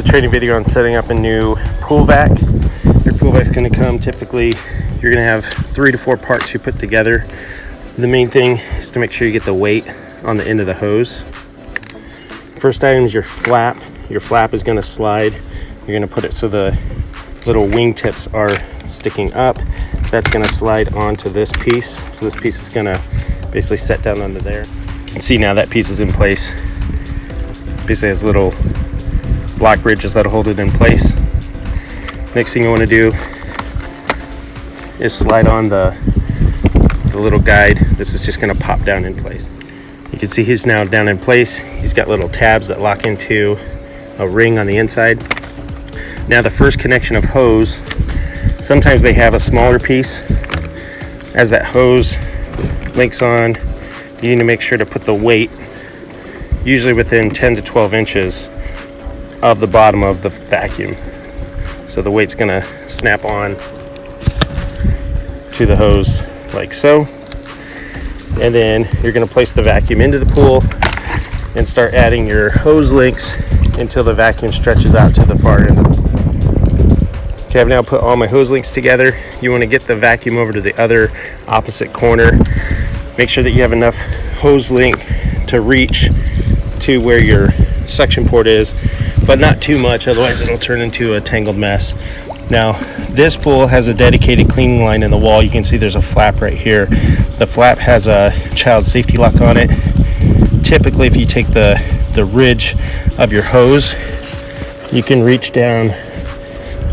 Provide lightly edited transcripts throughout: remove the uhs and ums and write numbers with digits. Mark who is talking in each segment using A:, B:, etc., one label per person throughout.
A: a training video on setting up a new pool vac. Your pool vac is going to come, typically you're going to have 3 to 4 parts you put together. The main thing is to make sure you get the weight on the end of the hose. First item is your flap. Your flap is going to slide. You're going to put it so the little wing tips are sticking up. That's going to slide onto this piece. So this piece is going to basically set down under there. You can see now that piece is in place. Basically has little block bridges that'll hold it in place. Next thing you want to do is slide on the little guide. This is just going to pop down in place. You can see he's now down in place. He's got little tabs that lock into a ring on the inside. Now the first connection of hose, sometimes they have a smaller piece. As that hose links on, you need to make sure to put the weight usually within 10 to 12 inches of the bottom of the vacuum. So the weight's gonna snap on to the hose like so. And then you're gonna place the vacuum into the pool and start adding your hose links until the vacuum stretches out to the far end of the pool. Okay, I've now put all my hose links together. You wanna get the vacuum over to the other opposite corner. Make sure that you have enough hose link to reach to where your suction port is, but not too much, otherwise it'll turn into a tangled mess. Now, this pool has a dedicated cleaning line in the wall. You can see there's a flap right here. The flap has a child safety lock on it. Typically, if you take the ridge of your hose, you can reach down,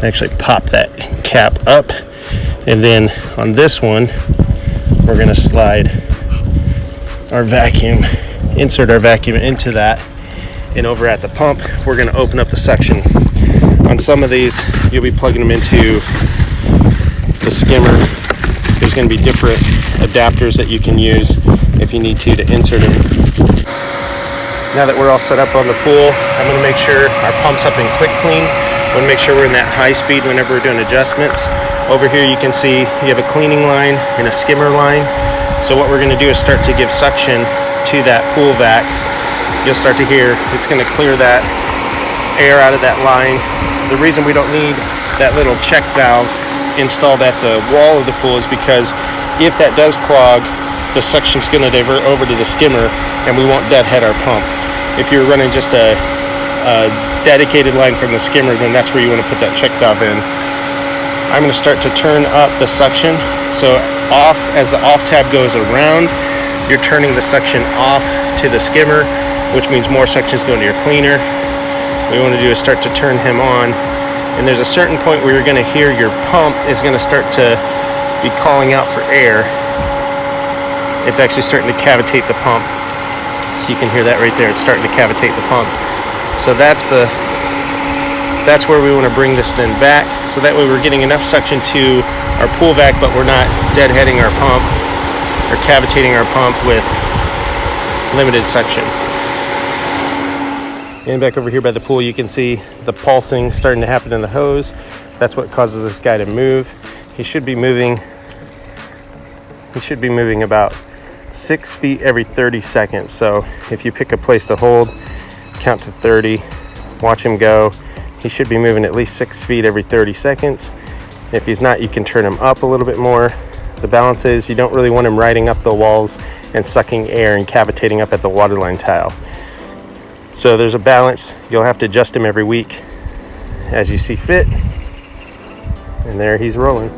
A: actually pop that cap up, and then on this one, we're gonna slide our vacuum, insert our vacuum into that, and over at the pump, we're going to open up the suction. On some of these, you'll be plugging them into the skimmer. There's going to be different adapters that you can use if you need to insert them. Now that we're all set up on the pool, I'm going to make sure our pump's up in quick clean. I want to make sure we're in that high speed whenever we're doing adjustments. Over here you can see you have a cleaning line and a skimmer line. So what we're going to do is start to give suction to that pool vac. You'll start to hear it's going to clear that air out of that line. The reason we don't need that little check valve installed at the wall of the pool is because if that does clog, the suction's going to divert over to the skimmer and we won't deadhead our pump. If you're running just a dedicated line from the skimmer, then that's where you want to put that check valve in. I'm going to start to turn up the suction. So off, as the off tab goes around, you're turning the suction off to the skimmer, which means more suction is going to your cleaner. What you want to do is start to turn him on, and there's a certain point where you're going to hear your pump is going to start to be calling out for air. It's actually starting to cavitate the pump, so you can hear that right there. It's starting to cavitate the pump. So that's where we want to bring this then back, so that way we're getting enough suction to our pool vac, but we're not deadheading our pump or cavitating our pump with limited suction. And back over here by the pool, you can see the pulsing starting to happen in the hose. That's what causes this guy to move. He should be moving about 6 feet every 30 seconds. So if you pick a place to hold, count to 30, watch him go. He should be moving at least 6 feet every 30 seconds. If he's not, you can turn him up a little bit more. The balance is you don't really want him riding up the walls and sucking air and cavitating up at the waterline tile. So there's a balance. You'll have to adjust him every week as you see fit. And there he's rolling.